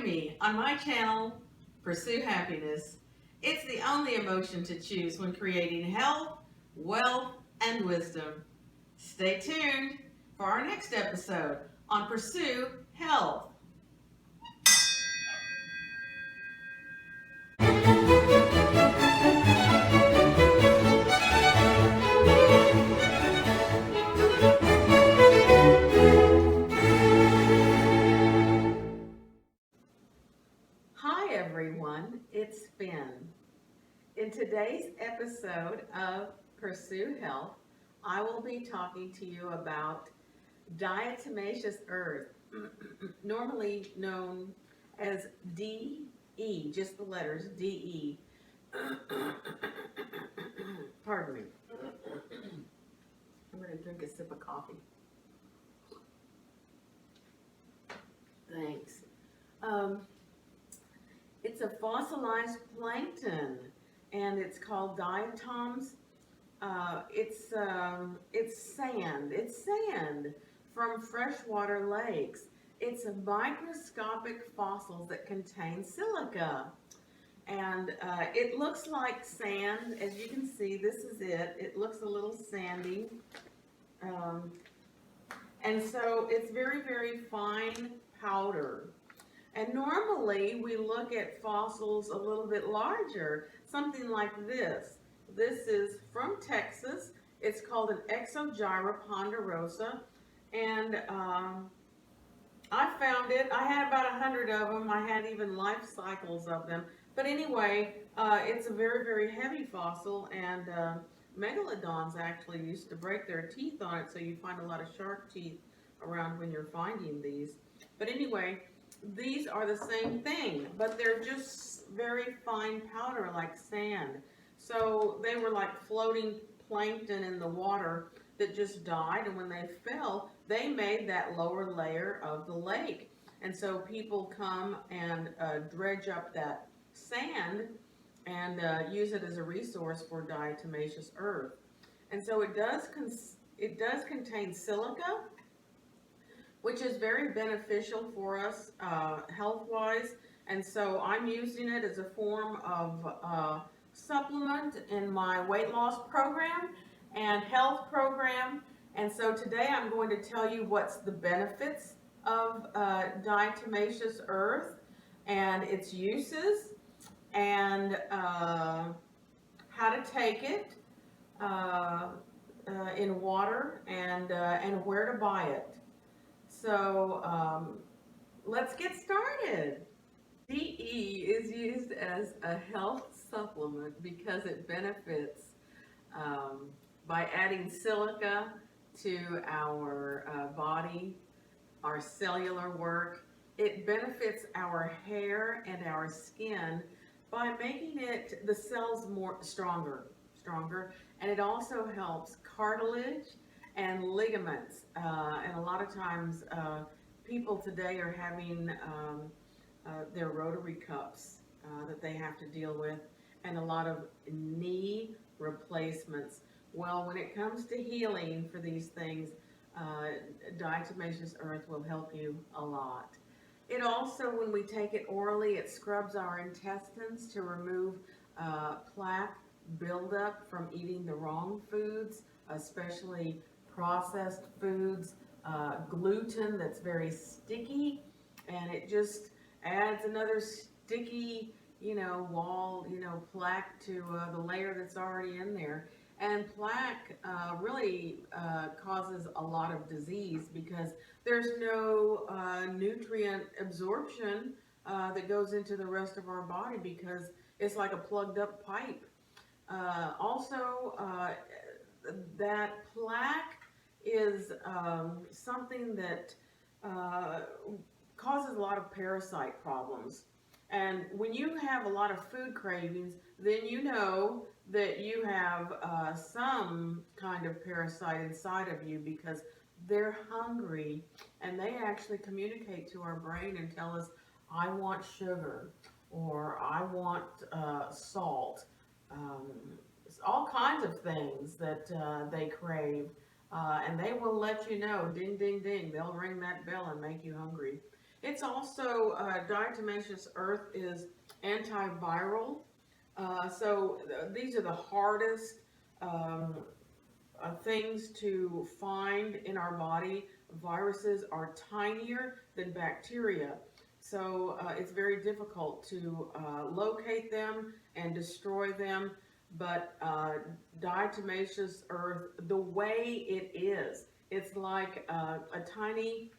me on my channel, Pursue Happiness. It's the only emotion to choose when creating health, wealth, and wisdom. Stay tuned for our next episode on Pursue Health. Hi everyone, it's Finn. In today's episode of Pursue Health, I will be talking to you about diatomaceous earth, normally known as DE, just the letters DE. Pardon me. I'm going to drink a sip of coffee. Thanks. It's a fossilized plankton, and it's called diatoms. It's sand. It's sand from freshwater lakes. It's a microscopic fossils that contain silica. And it looks like sand. As you can see, this is it. It looks a little sandy. And so it's very, very fine powder. And normally we look at fossils a little bit larger, something like this. This is from Texas. It's called an Exogyra ponderosa. And I found it. I had about 100 of them. I had even life cycles of them. But anyway, it's a very, very heavy fossil, and megalodons actually used to break their teeth on it, so you find a lot of shark teeth around when you're finding these. But anyway, these are the same thing, but they're just very fine powder like sand. So they were like floating plankton in the water that just died, and when they fell, they made that lower layer of the lake. And so people come and dredge up that sand and use it as a resource for diatomaceous earth. And so it does contain silica, which is very beneficial for us health-wise. And so I'm using it as a form of supplement in my weight loss program and health program. And so today I'm going to tell you what's the benefits of diatomaceous earth and its uses, and how to take it in water, and where to buy it. So let's get started. DE is used as a health supplement because it benefits by adding silica to our body, our cellular work. It benefits our hair and our skin by making it, the cells more stronger, and it also helps cartilage and ligaments. And a lot of times people today are having their rotary cuffs that they have to deal with, and a lot of knee replacements. Well, when it comes to healing for these things, diatomaceous earth will help you a lot. It also, when we take it orally, it scrubs our intestines to remove plaque buildup from eating the wrong foods, especially processed foods, gluten that's very sticky, and it just adds another sticky, wall, plaque to the layer that's already in there. And plaque really causes a lot of disease because there's no nutrient absorption that goes into the rest of our body because it's like a plugged up pipe. Also, that plaque is something that causes a lot of parasite problems. And when you have a lot of food cravings, then you know that you have some kind of parasite inside of you because they're hungry, and they actually communicate to our brain and tell us, I want sugar, or I want salt, all kinds of things that they crave. And they will let you know, ding, ding, ding. They'll ring that bell and make you hungry. It's also, diatomaceous earth is antiviral. These are the hardest um, things to find in our body. Viruses are tinier than bacteria. It's very difficult to locate them and destroy them. But diatomaceous earth, the way it is, it's like a tiny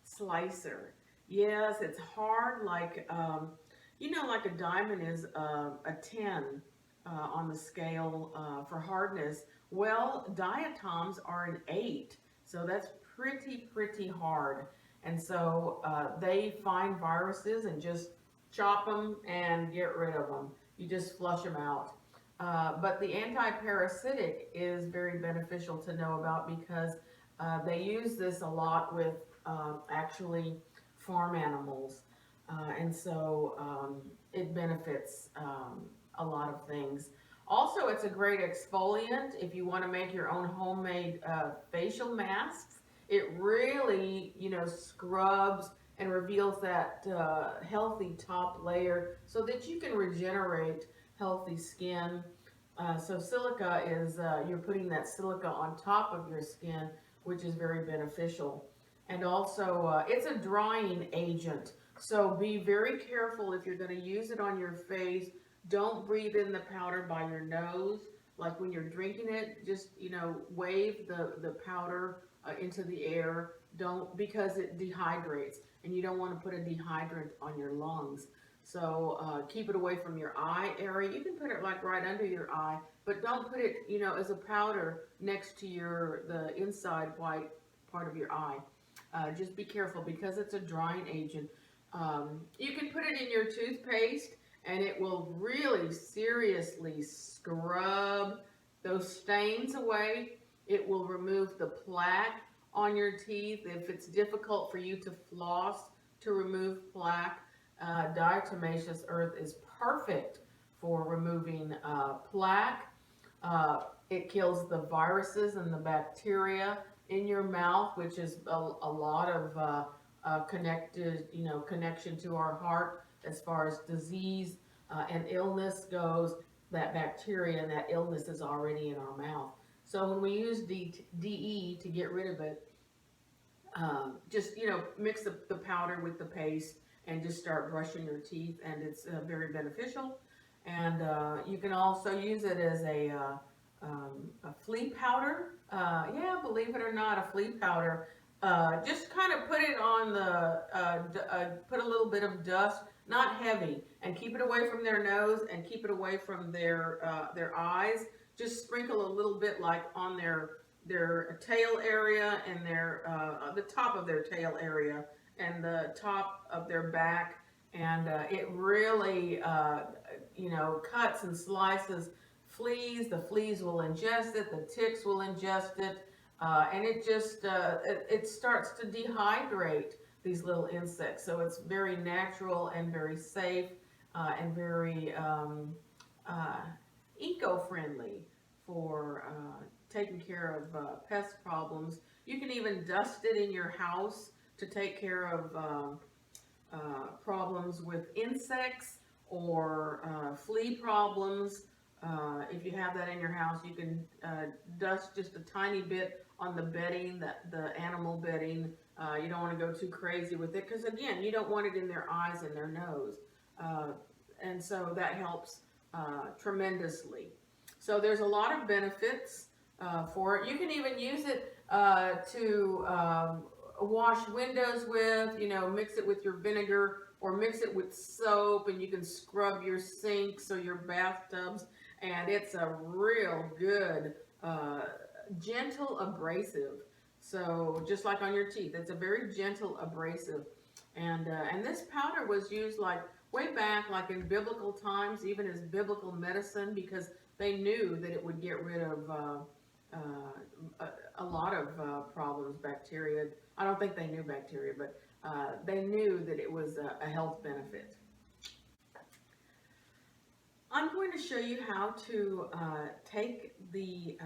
slicer. Yes, it's hard, like, like a diamond is a 10 on the scale for hardness. Well, diatoms are an 8, so that's pretty hard. And so they find viruses and just chop them and get rid of them. You just flush them out. But the anti-parasitic is very beneficial to know about because they use this a lot with actually farm animals. It benefits a lot of things. Also, it's a great exfoliant if you want to make your own homemade facial masks. It really, scrubs and reveals that healthy top layer so that you can regenerate healthy skin. So silica is, you're putting that silica on top of your skin, which is very beneficial. And also, it's a drying agent. So be very careful if you're going to use it on your face. Don't breathe in the powder by your nose. Like when you're drinking it, just, wave the powder into the air. Don't, because it dehydrates and you don't want to put a dehydrant on your lungs. So keep it away from your eye area. You can put it like right under your eye, but don't put it, as a powder next to the inside white part of your eye. Just be careful because it's a drying agent. You can put it in your toothpaste and it will really seriously scrub those stains away. It will remove the plaque on your teeth. If it's difficult for you to floss to remove plaque, diatomaceous earth is perfect for removing plaque. It kills the viruses and the bacteria in your mouth, which is a lot of connection to our heart as far as disease and illness goes. That bacteria and that illness is already in our mouth. So when we use DE to get rid of it, just mix the powder with the paste and just start brushing your teeth, and it's very beneficial. And you can also use it as a flea powder. Yeah, believe it or not, a flea powder. Just kind of put it on put a little bit of dust, not heavy, and keep it away from their nose and keep it away from their eyes. Just sprinkle a little bit like on their tail area and the top of their tail area and the top of their back, and it really cuts and slices fleas. The fleas will ingest it, the ticks will ingest it, and it just it starts to dehydrate these little insects. So it's very natural and very safe and very eco-friendly for taking care of pest problems. You can even dust it in your house to take care of problems with insects or flea problems. If you have that in your house, you can dust just a tiny bit on the bedding, the animal bedding. You don't want to go too crazy with it because, again, you don't want it in their eyes and their nose. And so that helps tremendously. So there's a lot of benefits for it. You can even use it to wash windows with, mix it with your vinegar or mix it with soap, and you can scrub your sinks or your bathtubs, and it's a real good gentle abrasive. So just like on your teeth, it's a very gentle abrasive. And this powder was used like way back, like in biblical times, even as biblical medicine, because they knew that it would get rid of a lot of problems, bacteria. I don't think they knew bacteria, but they knew that it was a health benefit. I'm going to show you how to take the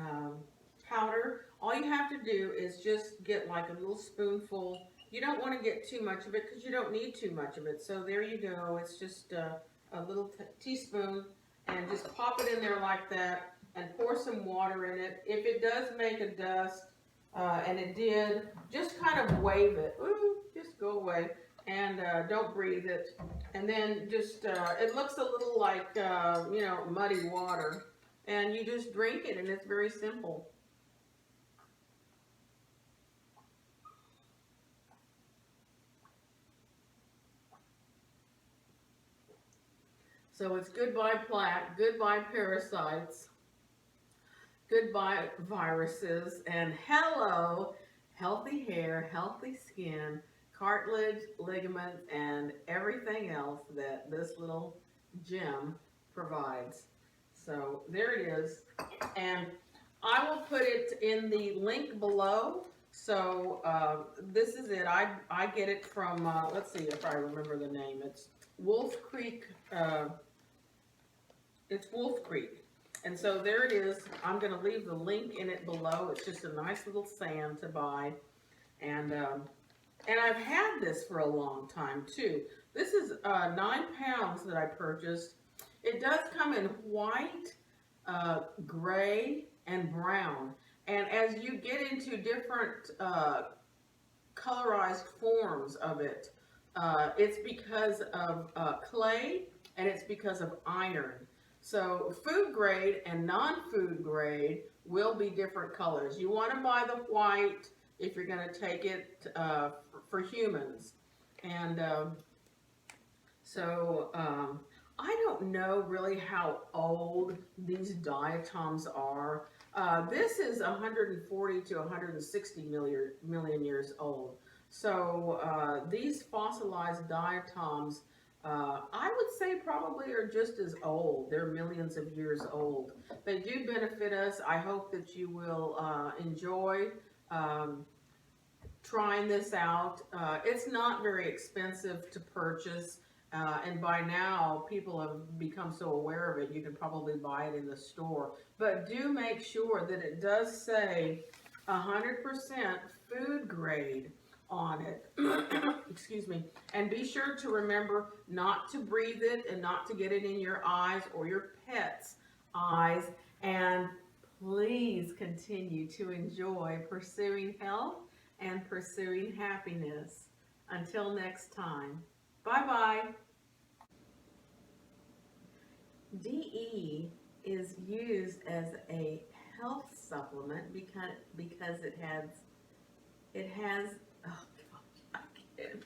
powder. All you have to do is just get like a little spoonful You don't want to get too much of it because you don't need too much of it. So there you go. It's just a little teaspoon, and just pop it in there like that and pour some water in it. If it does make a dust, and it did, just kind of wave it. Ooh, just go away and don't breathe it. And then just, it looks a little like, you know, muddy water. And you just drink it, and it's very simple. So it's goodbye plaque, goodbye parasites, goodbye viruses, and hello healthy hair, healthy skin, cartilage, ligaments, and everything else that this little gem provides. So there it is. And I will put it in the link below. So this is it. I get it from, let's see if I remember the name. It's Wolf Creek. It's Wolf Creek. And so there it is. I'm going to leave the link in it below. It's just a nice little sand to buy. And I've had this for a long time too. This is 9 pounds that I purchased. It does come in white, gray, and brown. And as you get into different colorized forms of it, it's because of clay, and it's because of iron. So food grade and non-food grade will be different colors. You want to buy the white if you're going to take it for humans. And I don't know really how old these diatoms are. This is 140 to 160 million years old. So these fossilized diatoms, I would say probably are just as old. They're millions of years old. They do benefit us. I hope that you will enjoy trying this out. It's not very expensive to purchase. And by now, people have become so aware of it, you can probably buy it in the store. But do make sure that it does say 100% food grade on it. Excuse me. And be sure to remember not to breathe it and not to get it in your eyes or your pet's eyes. And please continue to enjoy pursuing health and pursuing happiness. Until next time. Bye-bye. DE is used as a health supplement because it has oh gosh, I can't.